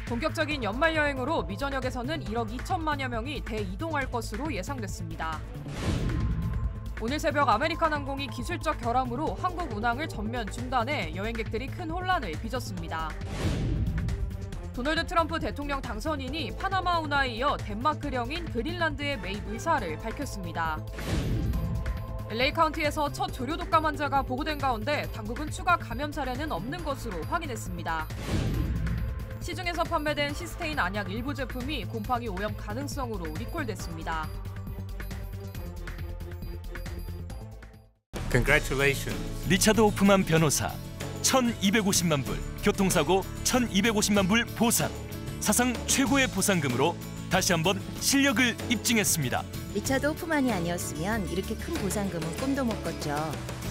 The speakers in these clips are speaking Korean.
본격적인 연말 여행으로 미 전역에서는 1억 2천만여 명이 대이동할 것으로 예상됐습니다. 오늘 새벽 아메리칸 항공이 기술적 결함으로 한국 운항을 전면 중단해 여행객들이 큰 혼란을 빚었습니다. 도널드 트럼프 대통령 당선인이 파나마 운하에 이어 덴마크령인 그린란드의 매입 의사를 밝혔습니다. LA 카운티에서 첫 조류 독감 환자가 보고된 가운데 당국은 추가 감염 사례는 없는 것으로 확인했습니다. 시중에서 판매된 시스테인 안약 일부 제품이 곰팡이 오염 가능성으로 리콜됐습니다. Congratulations. 리차드 호프만 변호사. 1,250만 불, 교통사고 1,250만 불 보상. 사상 최고의 보상금으로 다시 한번 실력을 입증했습니다. 리차드 호프만이 아니었으면 이렇게 큰 보상금은 꿈도 못 꿨죠.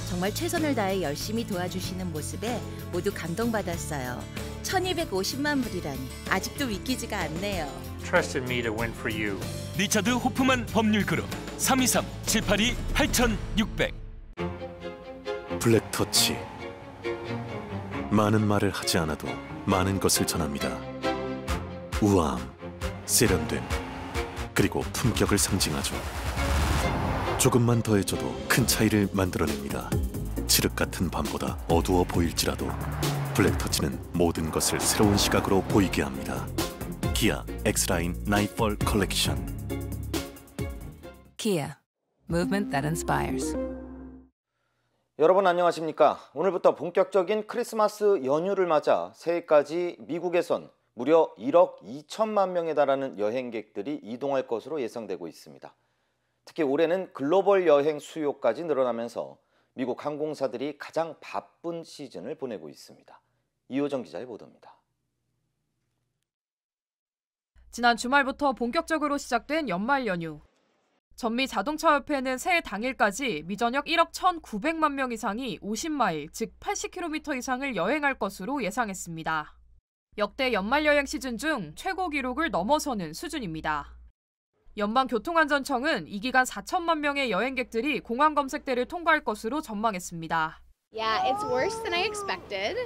정말 최선을 다해 열심히 도와주시는 모습에 모두 감동받았어요. 1,250만 불이라니 아직도 믿기지가 않네요. Trusted me to win for you. 리차드 호프만 법률그룹 323-782-8600. 블랙터치. 많은 말을 하지 않아도 많은 것을 전합니다. 우아함, 세련됨, 그리고 품격을 상징하죠. 조금만 더해줘도 큰 차이를 만들어냅니다. 칠흑 같은 밤보다 어두워 보일지라도 블랙터치는 모든 것을 새로운 시각으로 보이게 합니다. 기아 X라인 나이트폴 컬렉션. Kia, movement that inspires. 여러분 안녕하십니까? 오늘부터 본격적인 크리스마스 연휴를 맞아 새해까지 미국에선 무려 1억 2천만 명에 달하는 여행객들이 이동할 것으로 예상되고 있습니다. 특히 올해는 글로벌 여행 수요까지 늘어나면서 미국 항공사들이 가장 바쁜 시즌을 보내고 있습니다. 이호정 기자의 보도입니다. 지난 주말부터 본격적으로 시작된 연말 연휴. 전미 자동차협회는 새해 당일까지 미전역 1억 1,900만 명 이상이 50마일, 즉 80km 이상을 여행할 것으로 예상했습니다. 역대 연말 여행 시즌 중 최고 기록을 넘어서는 수준입니다. 연방교통안전청은 이 기간 4천만 명의 여행객들이 공항 검색대를 통과할 것으로 전망했습니다. Yeah, it's worse than I expected.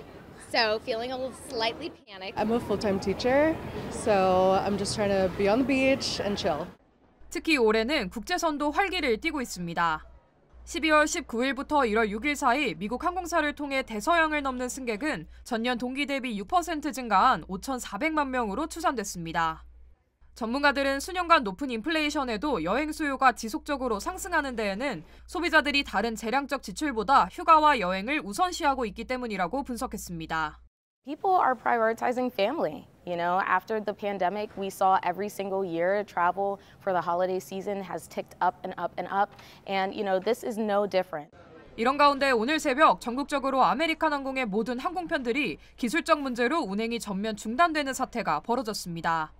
So feeling a little slightly panicked. I'm a full-time teacher, so I'm just trying to be on the beach and chill. 특히 올해는 국제선도 활기를 띠고 있습니다. 12월 19일부터 1월 6일 사이 미국 항공사를 통해 대서양을 넘는 승객은 전년 동기 대비 6% 증가한 5,400만 명으로 추산됐습니다. 전문가들은 수년간 높은 인플레이션에도 여행 수요가 지속적으로 상승하는 데에는 소비자들이 다른 재량적 지출보다 휴가와 여행을 우선시하고 있기 때문이라고 분석했습니다. People are prioritizing family. You know, after the pandemic, we saw every single year travel for the holiday season has ticked up and up and up. And, you know, this is no different. 이런 가운데 오늘 새벽 전국적으로 아메리칸 항공의 모든 항공편들이 기술적 문제로 운행이 전면 중단되는 사태가 벌어졌습니다.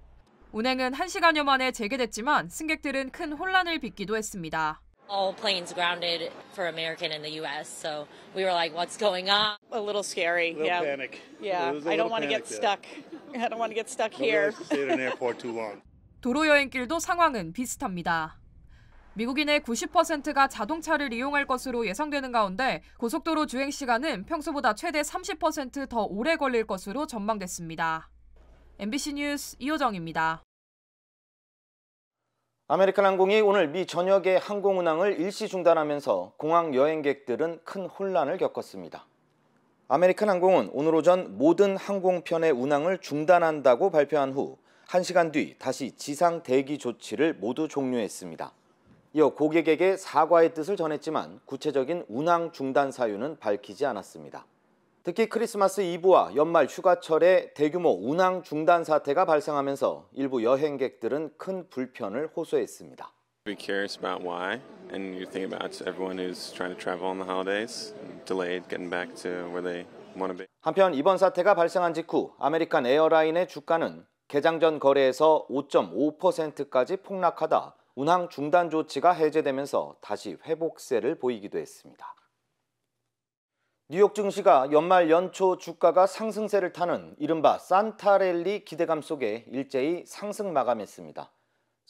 운행은 1시간여 만에 재개됐지만 승객들은 큰 혼란을 빚기도 했습니다. All planes grounded for American in the U.S. So we were like, "What's going on?" A little scary. A little panic. Yeah, I don't want to get stuck. I don't want to get stuck here. Stay in an airport too long. 도로 여행길도 상황은 비슷합니다. 미국인의 90%가 자동차를 이용할 것으로 예상되는 가운데 고속도로 주행 시간은 평소보다 최대 30% 더 오래 걸릴 것으로 전망됐습니다. MBC 뉴스 이호정입니다. 아메리칸 항공이 오늘 미 전역의 항공 운항을 일시 중단하면서 공항 여행객들은 큰 혼란을 겪었습니다. 아메리칸 항공은 오늘 오전 모든 항공편의 운항을 중단한다고 발표한 후 1시간 뒤 다시 지상 대기 조치를 모두 종료했습니다. 이어 고객에게 사과의 뜻을 전했지만 구체적인 운항 중단 사유는 밝히지 않았습니다. 특히 크리스마스 이브와 연말 휴가철에 대규모 운항 중단 사태가 발생하면서 일부 여행객들은 큰 불편을 호소했습니다. Be curious about why, and you think about everyone who's trying to travel on the holidays, delayed getting back to where they want to be. 한편 이번 사태가 발생한 직후 아메리칸 에어라인의 주가는 개장 전 거래에서 5.5%까지 폭락하다 운항 중단 조치가 해제되면서 다시 회복세를 보이기도 했습니다. 뉴욕 증시가 연말 연초 주가가 상승세를 타는 이른바 산타랠리 기대감 속에 일제히 상승 마감했습니다.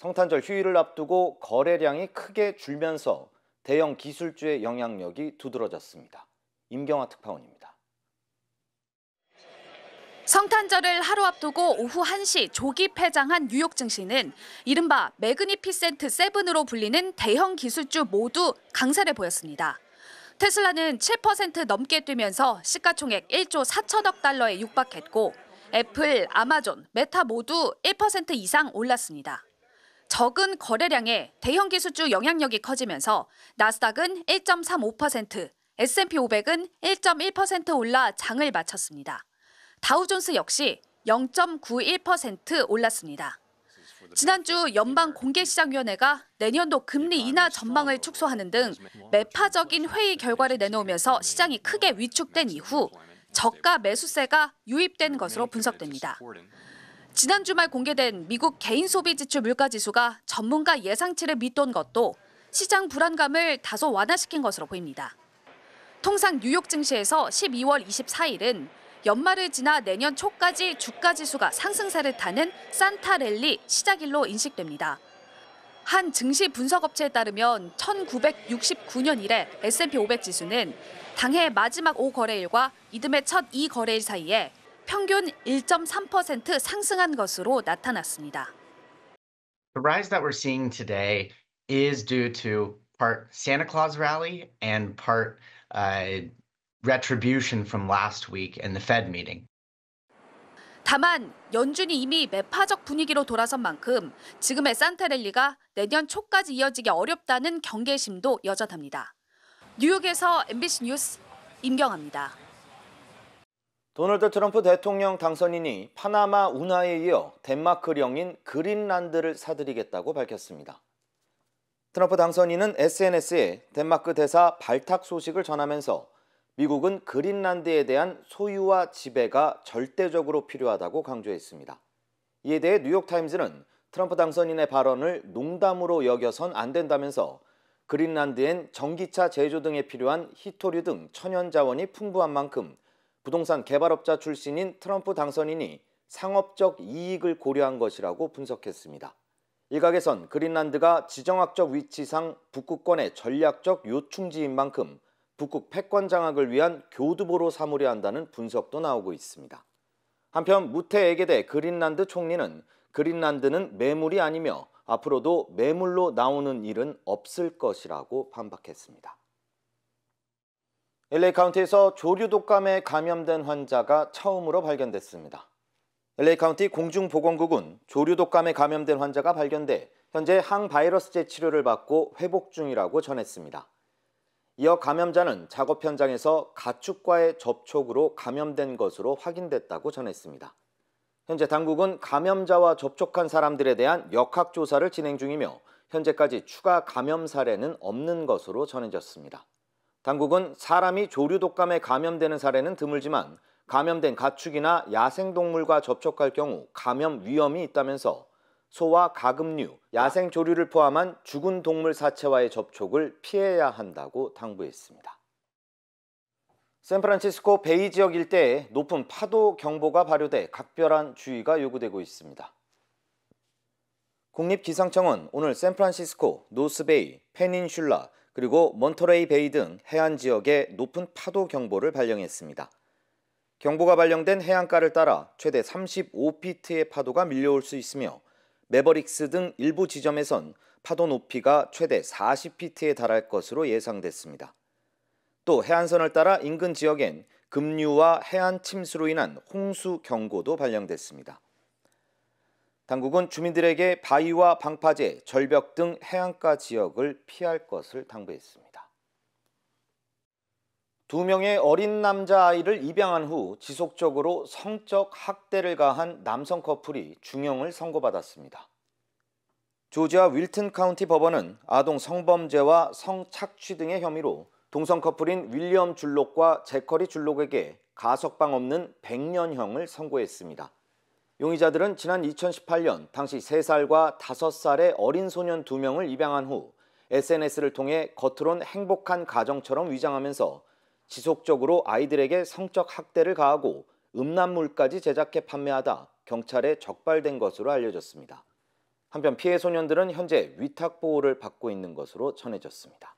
성탄절 휴일을 앞두고 거래량이 크게 줄면서 대형 기술주의 영향력이 두드러졌습니다. 임경아 특파원입니다. 성탄절을 하루 앞두고 오후 1시 조기 폐장한 뉴욕 증시는 이른바 매그니피센트 세븐으로 불리는 대형 기술주 모두 강세를 보였습니다. 테슬라는 7% 넘게 뛰면서 시가총액 1조 4천억 달러에 육박했고 애플, 아마존, 메타 모두 1% 이상 올랐습니다. 적은 거래량에 대형 기술주 영향력이 커지면서 나스닥은 1.35%, S&P 500은 1.1% 올라 장을 마쳤습니다. 다우존스 역시 0.91% 올랐습니다. 지난주 연방공개시장위원회가 내년도 금리 인하 전망을 축소하는 등 매파적인 회의 결과를 내놓으면서 시장이 크게 위축된 이후 저가 매수세가 유입된 것으로 분석됩니다. 지난 주말 공개된 미국 개인소비지출 물가지수가 전문가 예상치를 밑돈 것도 시장 불안감을 다소 완화시킨 것으로 보입니다. 통상 뉴욕 증시에서 12월 24일은 연말을 지나 내년 초까지 주가지수가 상승세를 타는 산타랠리 시작일로 인식됩니다. 한 증시 분석업체에 따르면 1969년 이래 S&P 500 지수는 당해 마지막 5거래일과 이듬해 첫 2거래일 사이에 평균 1.3% 상승한 것으로 나타났습니다. The rise that we're seeing today is due to part Santa Claus rally and part retribution from last week in the Fed meeting. 다만 연준이 이미 매파적 분위기로 돌아선 만큼 지금의 산타랠리가 내년 초까지 이어지기 어렵다는 경계심도 여전합니다. 뉴욕에서 MBC 뉴스 임경아입니다. 도널드 트럼프 대통령 당선인이 파나마 운하에 이어 덴마크령인 그린란드를 사들이겠다고 밝혔습니다. 트럼프 당선인은 SNS에 덴마크 대사 발탁 소식을 전하면서 미국은 그린란드에 대한 소유와 지배가 절대적으로 필요하다고 강조했습니다. 이에 대해 뉴욕타임즈는 트럼프 당선인의 발언을 농담으로 여겨선 안 된다면서 그린란드엔 전기차 제조 등에 필요한 히토류 등 천연 자원이 풍부한 만큼 부동산 개발업자 출신인 트럼프 당선인이 상업적 이익을 고려한 것이라고 분석했습니다. 일각에선 그린란드가 지정학적 위치상 북극권의 전략적 요충지인 만큼 북극 패권 장악을 위한 교두보로 삼으려 한다는 분석도 나오고 있습니다. 한편 무태 에게데 그린란드 총리는 그린란드는 매물이 아니며 앞으로도 매물로 나오는 일은 없을 것이라고 반박했습니다. LA 카운티에서 조류 독감에 감염된 환자가 처음으로 발견됐습니다. LA 카운티 공중보건국은 조류 독감에 감염된 환자가 발견돼 현재 항바이러스제 치료를 받고 회복 중이라고 전했습니다. 이어 감염자는 작업 현장에서 가축과의 접촉으로 감염된 것으로 확인됐다고 전했습니다. 현재 당국은 감염자와 접촉한 사람들에 대한 역학조사를 진행 중이며 현재까지 추가 감염 사례는 없는 것으로 전해졌습니다. 당국은 사람이 조류 독감에 감염되는 사례는 드물지만 감염된 가축이나 야생동물과 접촉할 경우 감염 위험이 있다면서 소와 가금류, 야생 조류를 포함한 죽은 동물 사체와의 접촉을 피해야 한다고 당부했습니다. 샌프란시스코 베이 지역 일대에 높은 파도 경보가 발효돼 각별한 주의가 요구되고 있습니다. 국립기상청은 오늘 샌프란시스코, 노스베이, 페닌슐라, 그리고 몬터레이 베이 등 해안 지역에 높은 파도 경보를 발령했습니다. 경보가 발령된 해안가를 따라 최대 35피트의 파도가 밀려올 수 있으며 매버릭스 등 일부 지점에선 파도 높이가 최대 40피트에 달할 것으로 예상됐습니다. 또 해안선을 따라 인근 지역엔 급류와 해안 침수로 인한 홍수 경고도 발령됐습니다. 당국은 주민들에게 바위와 방파제, 절벽 등 해안가 지역을 피할 것을 당부했습니다. 2명의 어린 남자아이를 입양한 후 지속적으로 성적 학대를 가한 남성 커플이 중형을 선고받았습니다. 조지아 윌튼 카운티 법원은 아동 성범죄와 성착취 등의 혐의로 동성 커플인 윌리엄 줄록과 제커리 줄록에게 가석방 없는 100년형을 선고했습니다. 용의자들은 지난 2018년 당시 3살과 5살의 어린 소년 2명을 입양한 후 SNS를 통해 겉으론 행복한 가정처럼 위장하면서 지속적으로 아이들에게 성적 학대를 가하고 음란물까지 제작해 판매하다 경찰에 적발된 것으로 알려졌습니다. 한편 피해 소년들은 현재 위탁 보호를 받고 있는 것으로 전해졌습니다.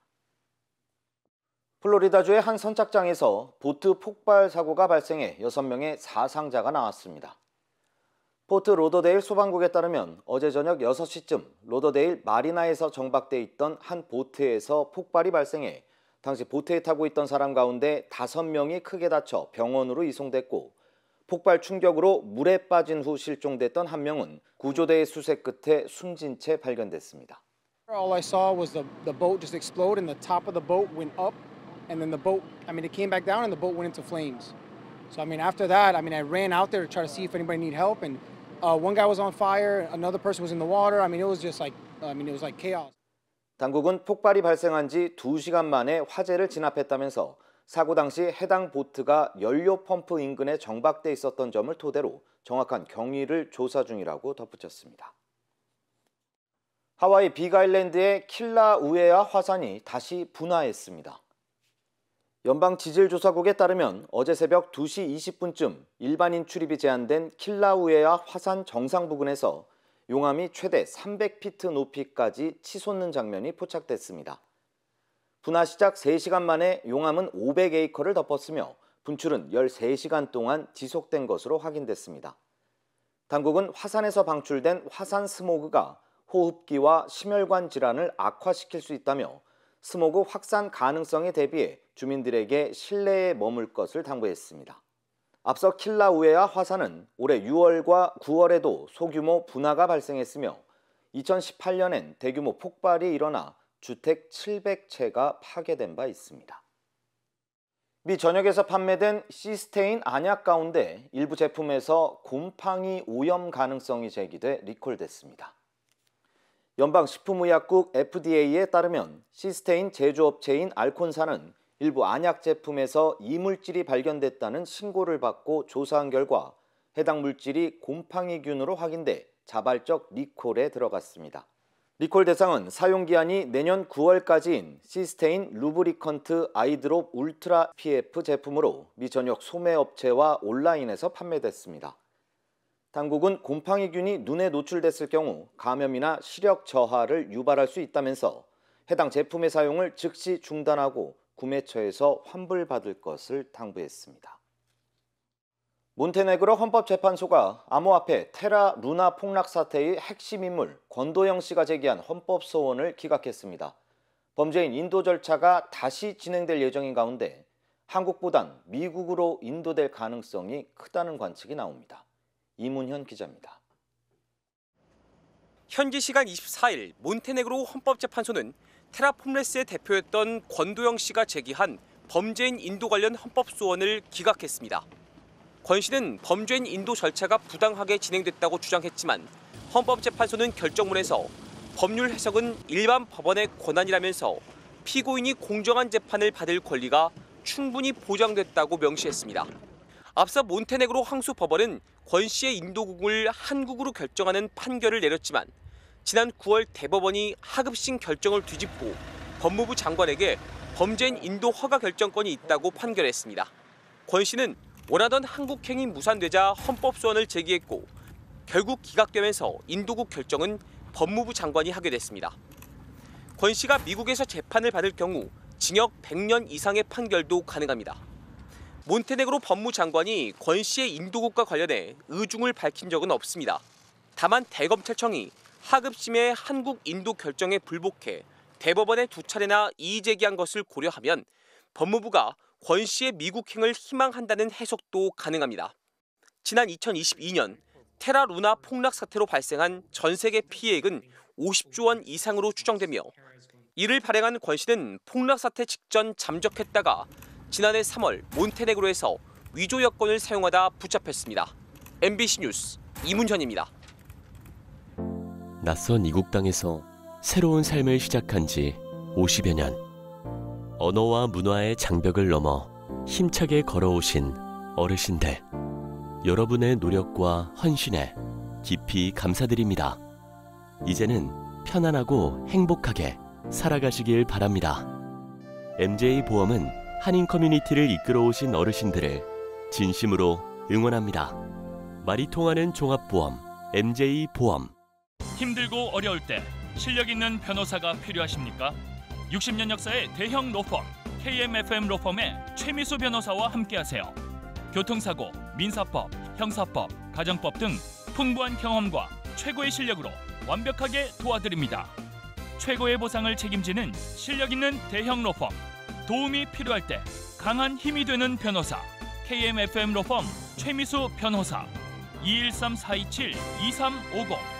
플로리다주의 한 선착장에서 보트 폭발 사고가 발생해 6명의 사상자가 나왔습니다. 포트 로더데일 소방국에 따르면 어제 저녁 6시쯤 로더데일 마리나에서 정박돼 있던 한 보트에서 폭발이 발생해 당시 보트에 타고 있던 사람 가운데 5명이 크게 다쳐 병원으로 이송됐고 폭발 충격으로 물에 빠진 후 실종됐던 한 명은 구조대의 수색 끝에 숨진 채 발견됐습니다. All I saw was the boat just explode and the top of the boat went up and then the boat, it came back down and the boat went into flames. So after that, I ran out there to try to see if anybody needed help and one guy was on fire, another person was in the water. It was just like, it was like chaos. 당국은 폭발이 발생한 지 2시간 만에 화재를 진압했다면서 사고 당시 해당 보트가 연료 펌프 인근에 정박돼 있었던 점을 토대로 정확한 경위를 조사 중이라고 덧붙였습니다. 하와이 빅아일랜드의 킬라우에아 화산이 다시 분화했습니다. 연방지질조사국에 따르면 어제 새벽 2시 20분쯤 일반인 출입이 제한된 킬라우에아 화산 정상 부근에서 용암이 최대 300피트 높이까지 치솟는 장면이 포착됐습니다. 분화 시작 3시간 만에 용암은 500에이커를 덮었으며 분출은 13시간 동안 지속된 것으로 확인됐습니다. 당국은 화산에서 방출된 화산 스모그가 호흡기와 심혈관 질환을 악화시킬 수 있다며 스모그 확산 가능성에 대비해 주민들에게 실내에 머물 것을 당부했습니다. 앞서 킬라우에아 화산은 올해 6월과 9월에도 소규모 분화가 발생했으며 2018년엔 대규모 폭발이 일어나 주택 700채가 파괴된 바 있습니다. 미 전역에서 판매된 시스테인 안약 가운데 일부 제품에서 곰팡이 오염 가능성이 제기돼 리콜됐습니다. 연방식품의약국 FDA에 따르면 시스테인 제조업체인 알콘사는 일부 안약 제품에서 이물질이 발견됐다는 신고를 받고 조사한 결과 해당 물질이 곰팡이균으로 확인돼 자발적 리콜에 들어갔습니다. 리콜 대상은 사용기한이 내년 9월까지인 시스테인 루브리컨트 아이드롭 울트라 PF 제품으로 미 전역 소매업체와 온라인에서 판매됐습니다. 당국은 곰팡이균이 눈에 노출됐을 경우 감염이나 시력 저하를 유발할 수 있다면서 해당 제품의 사용을 즉시 중단하고 구매처에서 환불받을 것을 당부했습니다. 몬테네그로 헌법재판소가 암호화폐 테라 루나 폭락 사태의 핵심 인물 권도영 씨가 제기한 헌법 소원을 기각했습니다. 범죄인 인도 절차가 다시 진행될 예정인 가운데 한국보단 미국으로 인도될 가능성이 크다는 관측이 나옵니다. 이문현 기자입니다. 현지 시간 24일 몬테네그로 헌법재판소는 테라폼레스의 대표였던 권도영 씨가 제기한 범죄인 인도 관련 헌법 소원을 기각했습니다. 권 씨는 범죄인 인도 절차가 부당하게 진행됐다고 주장했지만 헌법재판소는 결정문에서 법률 해석은 일반 법원의 권한이라면서 피고인이 공정한 재판을 받을 권리가 충분히 보장됐다고 명시했습니다. 앞서 몬테네그로 항소법원은 권 씨의 인도국을 한국으로 결정하는 판결을 내렸지만 지난 9월 대법원이 하급심 결정을 뒤집고 법무부 장관에게 범죄인 인도 허가 결정권이 있다고 판결했습니다. 권 씨는 원하던 한국행이 무산되자 헌법소원을 제기했고 결국 기각되면서 인도국 결정은 법무부 장관이 하게 됐습니다. 권 씨가 미국에서 재판을 받을 경우 징역 100년 이상의 판결도 가능합니다. 몬테네그로 법무장관이 권 씨의 인도국과 관련해 의중을 밝힌 적은 없습니다. 다만 대검찰청이 하급심의 한국 인도 결정에 불복해 대법원에 2차례나 이의 제기한 것을 고려하면 법무부가 권 씨의 미국행을 희망한다는 해석도 가능합니다. 지난 2022년 테라 루나 폭락 사태로 발생한 전 세계 피해액은 50조 원 이상으로 추정되며 이를 발행한 권 씨는 폭락 사태 직전 잠적했다가 지난해 3월 몬테네그로에서 위조 여권을 사용하다 붙잡혔습니다. MBC 뉴스 이문현입니다. 낯선 이국 땅에서 새로운 삶을 시작한 지 50여 년. 언어와 문화의 장벽을 넘어 힘차게 걸어오신 어르신들. 여러분의 노력과 헌신에 깊이 감사드립니다. 이제는 편안하고 행복하게 살아가시길 바랍니다. MJ보험은 한인 커뮤니티를 이끌어오신 어르신들을 진심으로 응원합니다. 말이 통하는 종합보험 MJ보험. 힘들고 어려울 때 실력 있는 변호사가 필요하십니까? 60년 역사의 대형 로펌 KMFM 로펌의 최미수 변호사와 함께하세요. 교통사고, 민사법, 형사법, 가정법 등 풍부한 경험과 최고의 실력으로 완벽하게 도와드립니다. 최고의 보상을 책임지는 실력 있는 대형 로펌. 도움이 필요할 때 강한 힘이 되는 변호사. KMFM 로펌 최미수 변호사. 213-427-2350.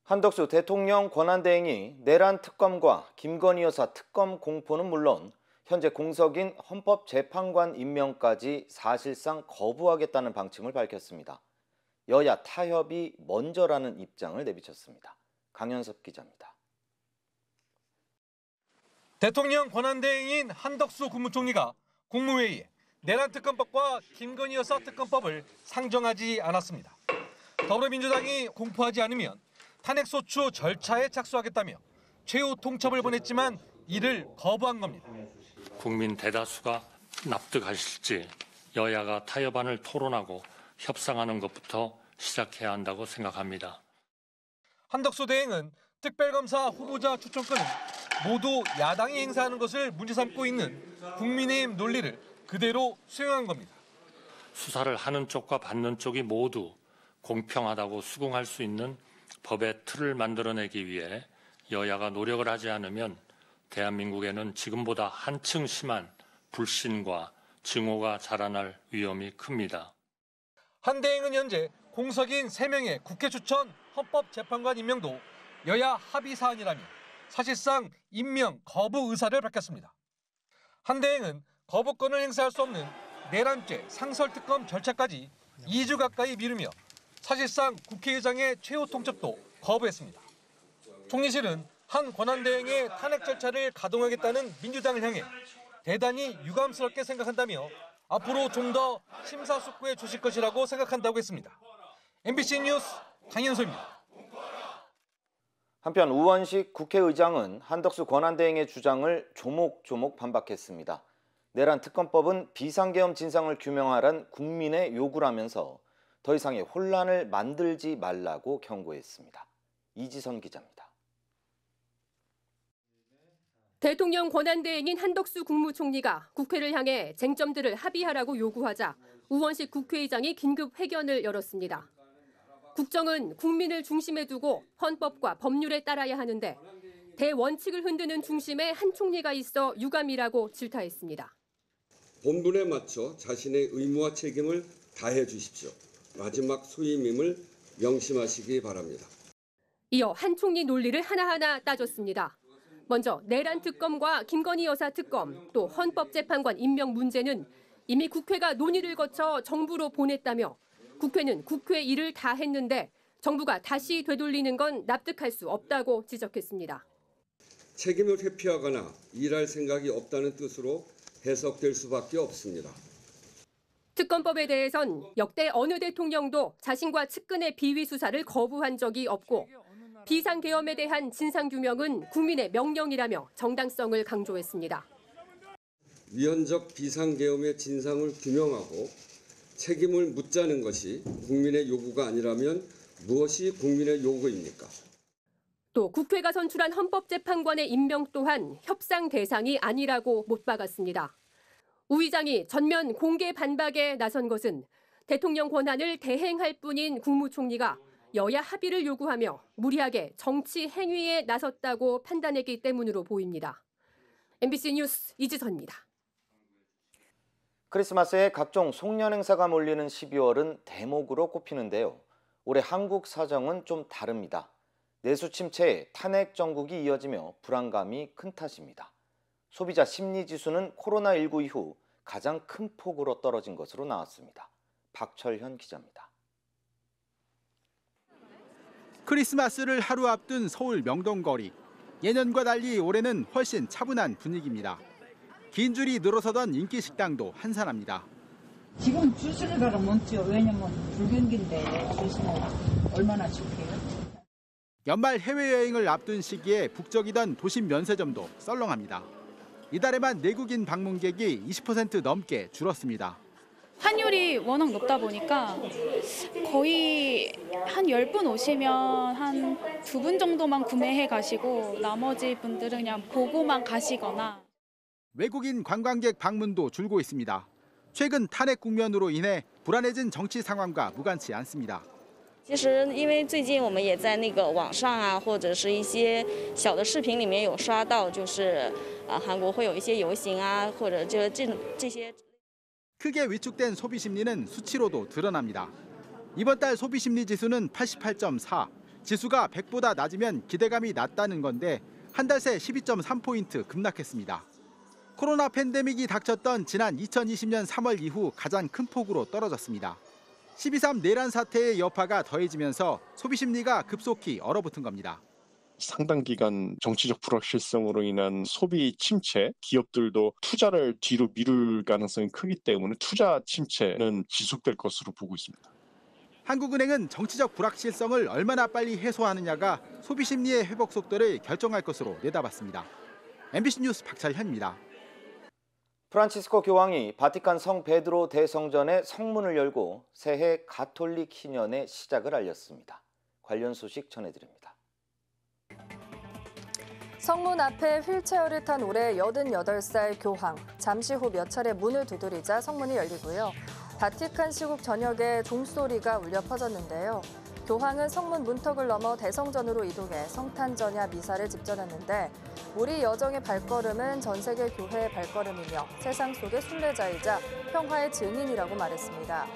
한덕수 대통령 권한대행이 내란 특검과 김건희 여사 특검 공포는 물론 현재 공석인 헌법재판관 임명까지 사실상 거부하겠다는 방침을 밝혔습니다. 여야 타협이 먼저라는 입장을 내비쳤습니다. 강현섭 기자입니다. 대통령 권한대행인 한덕수 국무총리가 국무회의에 내란특검법과 김건희 여사 특검법을 상정하지 않았습니다. 더불어민주당이 공포하지 않으면 탄핵소추 절차에 착수하겠다며 최후 통첩을 보냈지만 이를 거부한 겁니다. 국민 대다수가 납득하실지 여야가 타협안을 토론하고 협상하는 것부터 시작해야 한다고 생각합니다. 한덕수 대행은 특별검사 후보자 추천권은 모두 야당이 행사하는 것을 문제 삼고 있는 국민의힘 논리를 그대로 수용한 겁니다. 수사를 하는 쪽과 받는 쪽이 모두 공평하다고 수긍할 수 있는 법의 틀을 만들어내기 위해 여야가 노력을 하지 않으면 대한민국에는 지금보다 한층 심한 불신과 증오가 자라날 위험이 큽니다. 한 대행은 현재 공석인 3명의 국회 추천 헌법재판관 임명도 여야 합의 사안이라며 사실상 임명 거부 의사를 밝혔습니다. 한 대행은 거부권을 행사할 수 없는 내란죄 상설특검 절차까지 2주 가까이 미루며 사실상 국회의장의 최후 통첩도 거부했습니다. 총리실은 한 권한대행의 탄핵 절차를 가동하겠다는 민주당을 향해 대단히 유감스럽게 생각한다며 앞으로 좀 더 심사숙고해 주실 것이라고 생각한다고 했습니다. MBC 뉴스 강현소입니다. 한편 우원식 국회의장은 한덕수 권한대행의 주장을 조목조목 반박했습니다. 내란 특검법은 비상계엄 진상을 규명하란 국민의 요구라면서 더 이상의 혼란을 만들지 말라고 경고했습니다. 이지선 기자입니다. 대통령 권한대행인 한덕수 국무총리가 국회를 향해 쟁점들을 합의하라고 요구하자 우원식 국회의장이 긴급 회견을 열었습니다. 국정은 국민을 중심에 두고 헌법과 법률에 따라야 하는데 대원칙을 흔드는 중심에 한 총리가 있어 유감이라고 질타했습니다. 본분에 맞춰 자신의 의무와 책임을 다해 주십시오. 마지막 소임임을 명심하시기 바랍니다. 이어 한 총리 논리를 하나하나 따졌습니다. 먼저 내란 특검과 김건희 여사 특검, 또 헌법재판관 임명 문제는 이미 국회가 논의를 거쳐 정부로 보냈다며 국회는 국회 일을 다 했는데 정부가 다시 되돌리는 건 납득할 수 없다고 지적했습니다. 책임을 회피하거나 일할 생각이 없다는 뜻으로 해석될 수밖에 없습니다. 특검법에 대해선 역대 어느 대통령도 자신과 측근의 비위 수사를 거부한 적이 없고 비상계엄에 대한 진상규명은 국민의 명령이라며 정당성을 강조했습니다. 위헌적 비상계엄의 진상을 규명하고 책임을 묻자는 것이 국민의 요구가 아니라면 무엇이 국민의 요구입니까? 또 국회가 선출한 헌법재판관의 임명 또한 협상 대상이 아니라고 못 박았습니다. 우 의장이 전면 공개 반박에 나선 것은 대통령 권한을 대행할 뿐인 국무총리가 여야 합의를 요구하며 무리하게 정치 행위에 나섰다고 판단했기 때문으로 보입니다. MBC 뉴스 이지선입니다. 크리스마스에 각종 송년 행사가 몰리는 12월은 대목으로 꼽히는데요. 올해 한국 사정은 좀 다릅니다. 내수 침체에 탄핵 정국이 이어지며 불안감이 큰 탓입니다. 소비자 심리지수는 코로나19 이후 가장 큰 폭으로 떨어진 것으로 나왔습니다. 박철현 기자입니다. 크리스마스를 하루 앞둔 서울 명동거리. 예년과 달리 올해는 훨씬 차분한 분위기입니다. 긴 줄이 늘어서던 인기 식당도 한산합니다. 지금 줄 서는 가가 많죠. 왜냐면 불경기인데 줄 서는 얼마나 좋게요. 연말 해외여행을 앞둔 시기에 북적이던 도심 면세점도 썰렁합니다. 이달에만 내국인 방문객이 20% 넘게 줄었습니다. 환율이 워낙 높다 보니까 거의 한 10분 오시면 한 2분 정도만 구매해 가시고 나머지 분들은 그냥 보고만 가시거나. 외국인 관광객 방문도 줄고 있습니다. 최근 탄핵 국면으로 인해 불안해진 정치 상황과 무관치 않습니다. 其实因为最近我们也在那个网上啊，或者是一些小的视频里面有刷到，就是韩国会有一些游行啊，或者这些。 크게 위축된 소비 심리는 수치로도 드러납니다. 이번 달 소비 심리 지수는 88.4. 지수가 100보다 낮으면 기대감이 낮다는 건데 한 달 새 12.3포인트 급락했습니다. 코로나 팬데믹이 닥쳤던 지난 2020년 3월 이후 가장 큰 폭으로 떨어졌습니다. 12.3 내란 사태의 여파가 더해지면서 소비 심리가 급속히 얼어붙은 겁니다. 상당 기간 정치적 불확실성으로 인한 소비 침체, 기업들도 투자를 뒤로 미룰 가능성이 크기 때문에 투자 침체는 지속될 것으로 보고 있습니다. 한국은행은 정치적 불확실성을 얼마나 빨리 해소하느냐가 소비 심리의 회복 속도를 결정할 것으로 내다봤습니다. MBC 뉴스 박철현입니다. 프란치스코 교황이 바티칸 성 베드로 대성전의 성문을 열고 새해 가톨릭 희년의 시작을 알렸습니다. 관련 소식 전해드립니다. 성문 앞에 휠체어를 탄 올해 88살 교황. 잠시 후 몇 차례 문을 두드리자 성문이 열리고요. 바티칸 시국 저녁에 종소리가 울려 퍼졌는데요. 교황은 성문 문턱을 넘어 대성전으로 이동해 성탄전야 미사를 집전했는데 우리 여정의 발걸음은 전 세계 교회의 발걸음이며 세상 속의 순례자이자 평화의 증인이라고 말했습니다.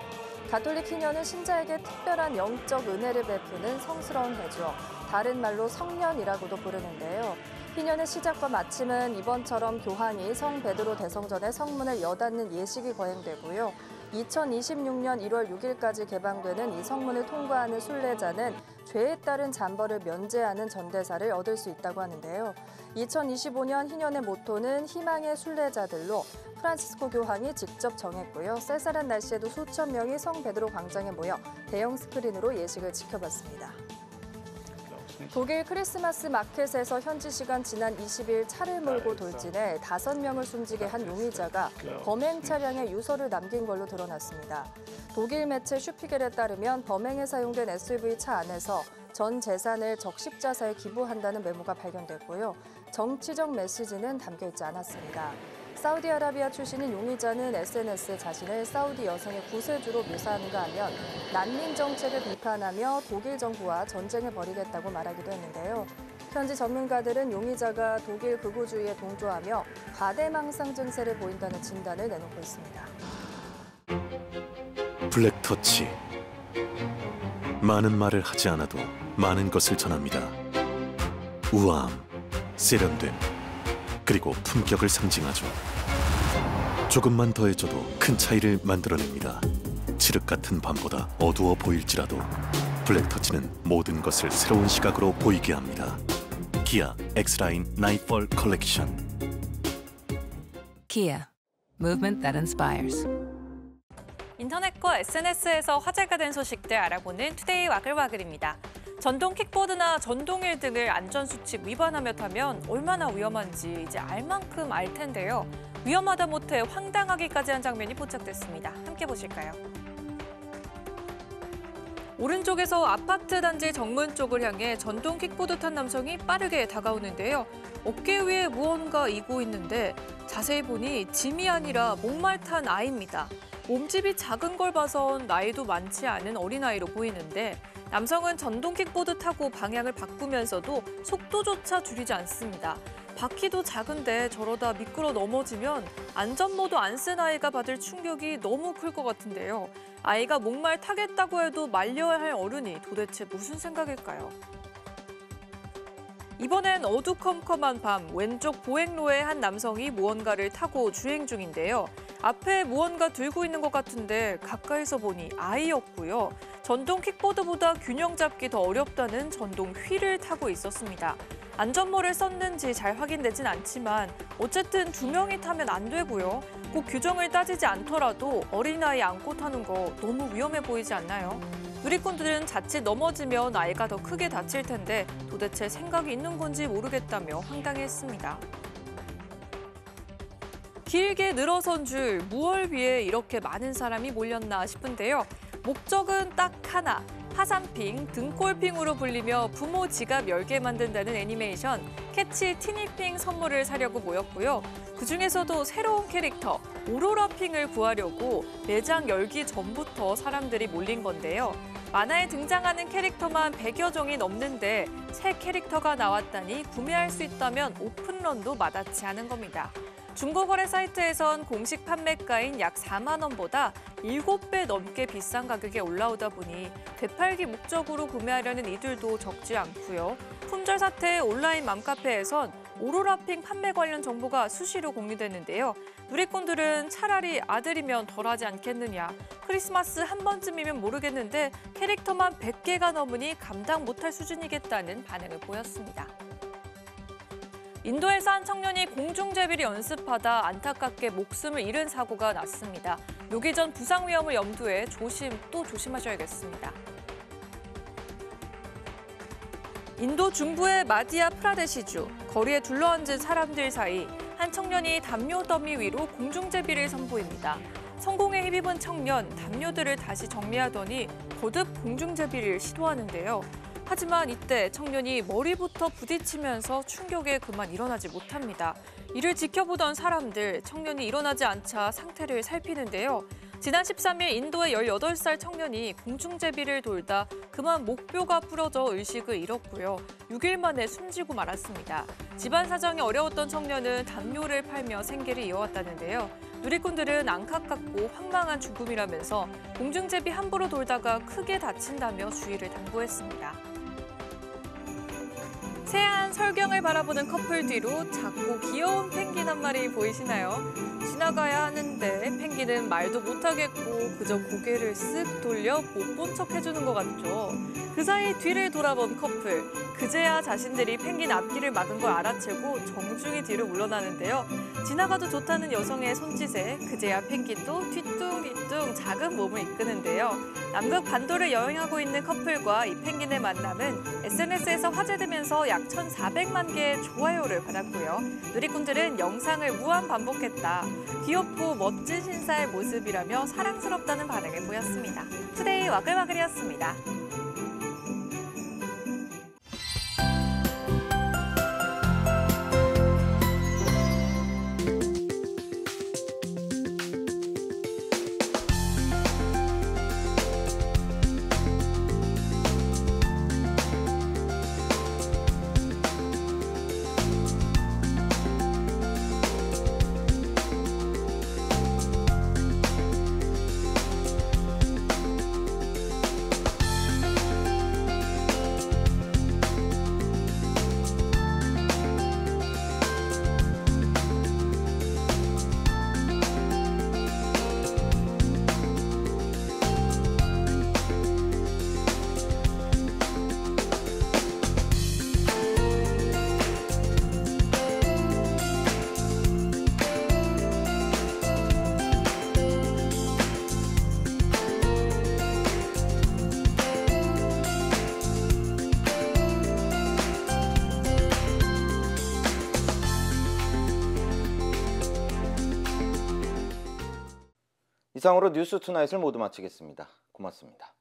가톨릭 희년은 신자에게 특별한 영적 은혜를 베푸는 성스러운 해죠. 다른 말로 성년이라고도 부르는데요. 희년의 시작과 마침은 이번처럼 교황이 성 베드로 대성전의 성문을 여닫는 예식이 거행되고요. 2026년 1월 6일까지 개방되는 이 성문을 통과하는 순례자는 죄에 따른 잔벌을 면제하는 전대사를 얻을 수 있다고 하는데요. 2025년 희년의 모토는 희망의 순례자들로 프란치스코 교황이 직접 정했고요. 쌀쌀한 날씨에도 수천 명이 성 베드로 광장에 모여 대형 스크린으로 예식을 지켜봤습니다. 독일 크리스마스 마켓에서 현지 시간 지난 20일 차를 몰고 돌진해 5명을 숨지게 한 용의자가 범행 차량에 유서를 남긴 걸로 드러났습니다. 독일 매체 슈피겔에 따르면 범행에 사용된 SUV 차 안에서 전 재산을 적십자사에 기부한다는 메모가 발견됐고요. 정치적 메시지는 담겨 있지 않았습니다. 사우디아라비아 출신인 용의자는 SNS에 자신을 사우디 여성의 구세주로 묘사하는가 하면 난민 정책을 비판하며 독일 정부와 전쟁을 벌이겠다고 말하기도 했는데요. 현지 전문가들은 용의자가 독일 극우주의에 동조하며 과대망상 증세를 보인다는 진단을 내놓고 있습니다. 블랙터치. 많은 말을 하지 않아도 많은 것을 전합니다. 우아함, 세련됨, 그리고 품격을 상징하죠. 조금만 더해줘도 큰 차이를 만들어냅니다. 칠흑 같은 밤보다 어두워 보일지라도 블랙터치는 모든 것을 새로운 시각으로 보이게 합니다. 기아 X-라인 나이트폴 컬렉션. Kia. Movement that inspires. 인터넷과 SNS에서 화제가 된 소식들 알아보는 투데이 와글와글입니다. 전동 킥보드나 전동휠 등을 안전수칙 위반하며 타면 얼마나 위험한지 이제 알 만큼 알 텐데요. 위험하다 못해 황당하기까지 한 장면이 포착됐습니다. 함께 보실까요? 오른쪽에서 아파트 단지 정문 쪽을 향해 전동 킥보드 탄 남성이 빠르게 다가오는데요. 어깨 위에 무언가 이고 있는데 자세히 보니 짐이 아니라 목말 탄 아이입니다. 몸집이 작은 걸 봐선 나이도 많지 않은 어린아이로 보이는데 남성은 전동 킥보드 타고 방향을 바꾸면서도 속도조차 줄이지 않습니다. 바퀴도 작은데 저러다 미끄러 넘어지면 안전모도 안 쓴 아이가 받을 충격이 너무 클 것 같은데요. 아이가 목말 타겠다고 해도 말려야 할 어른이 도대체 무슨 생각일까요? 이번엔 어두컴컴한 밤, 왼쪽 보행로에 한 남성이 무언가를 타고 주행 중인데요. 앞에 무언가 들고 있는 것 같은데 가까이서 보니 아이였고요. 전동 킥보드보다 균형 잡기 더 어렵다는 전동 휠을 타고 있었습니다. 안전모를 썼는지 잘 확인되진 않지만 어쨌든 2명이 타면 안 되고요. 꼭 규정을 따지지 않더라도 어린아이 안고 타는 거 너무 위험해 보이지 않나요? 누리꾼들은 자칫 넘어지면 아이가 더 크게 다칠 텐데 도대체 생각이 있는 건지 모르겠다며 황당해했습니다. 길게 늘어선 줄 무얼 위해 이렇게 많은 사람이 몰렸나 싶은데요. 목적은 딱 하나. 하산핑, 등골핑으로 불리며 부모 지갑 열게 만든다는 애니메이션 캐치 티니핑 선물을 사려고 모였고요. 그중에서도 새로운 캐릭터 오로라핑을 구하려고 매장 열기 전부터 사람들이 몰린 건데요. 만화에 등장하는 캐릭터만 100여 종이 넘는데 새 캐릭터가 나왔다니 구매할 수 있다면 오픈런도 마다치 않은 겁니다. 중고거래 사이트에선 공식 판매가인 약 4만 원보다 7배 넘게 비싼 가격에 올라오다 보니 되팔기 목적으로 구매하려는 이들도 적지 않고요. 품절 사태의 온라인 맘카페에선 오로라핑 판매 관련 정보가 수시로 공유되는데요. 누리꾼들은 차라리 아들이면 덜하지 않겠느냐. 크리스마스 한 번쯤이면 모르겠는데 캐릭터만 100개가 넘으니 감당 못할 수준이겠다는 반응을 보였습니다. 인도에서 한 청년이 공중제비를 연습하다 안타깝게 목숨을 잃은 사고가 났습니다. 녹이 전 부상 위험을 염두에 조심하셔야겠습니다. 인도 중부의 마디아 프라데시주, 거리에 둘러앉은 사람들 사이 한 청년이 담요 더미 위로 공중제비를 선보입니다. 성공에 힘입은 청년, 담요들을 다시 정리하더니 거듭 공중제비를 시도하는데요. 하지만 이때 청년이 머리부터 부딪히면서 충격에 그만 일어나지 못합니다. 이를 지켜보던 사람들, 청년이 일어나지 않자 상태를 살피는데요. 지난 13일 인도의 18살 청년이 공중제비를 돌다 그만 목뼈가 부러져 의식을 잃었고요. 6일 만에 숨지고 말았습니다. 집안 사정이 어려웠던 청년은 담요를 팔며 생계를 이어왔다는데요. 누리꾼들은 안타깝고 황망한 죽음이라면서 공중제비 함부로 돌다가 크게 다친다며 주의를 당부했습니다. 새하얀 설경을 바라보는 커플 뒤로 작고 귀여운 펭귄 한 마리 보이시나요? 지나가야 하는데 펭귄은 말도 못하겠고 그저 고개를 쓱 돌려 못 본 척 해주는 것 같죠. 그 사이 뒤를 돌아본 커플. 그제야 자신들이 펭귄 앞길을 막은 걸 알아채고 정중히 뒤로 물러나는데요. 지나가도 좋다는 여성의 손짓에 그제야 펭귄도 뒤뚱뒤뚱 작은 몸을 이끄는데요. 남극 반도를 여행하고 있는 커플과 이 펭귄의 만남은 SNS에서 화제되면서 약 1,400만 개의 좋아요를 받았고요. 누리꾼들은 영상을 무한 반복했다. 귀엽고 멋진 신사의 모습이라며 사랑스럽다는 반응을 보였습니다. 투데이 와글와글이었습니다. 이상으로 뉴스 투나잇을 모두 마치겠습니다. 고맙습니다.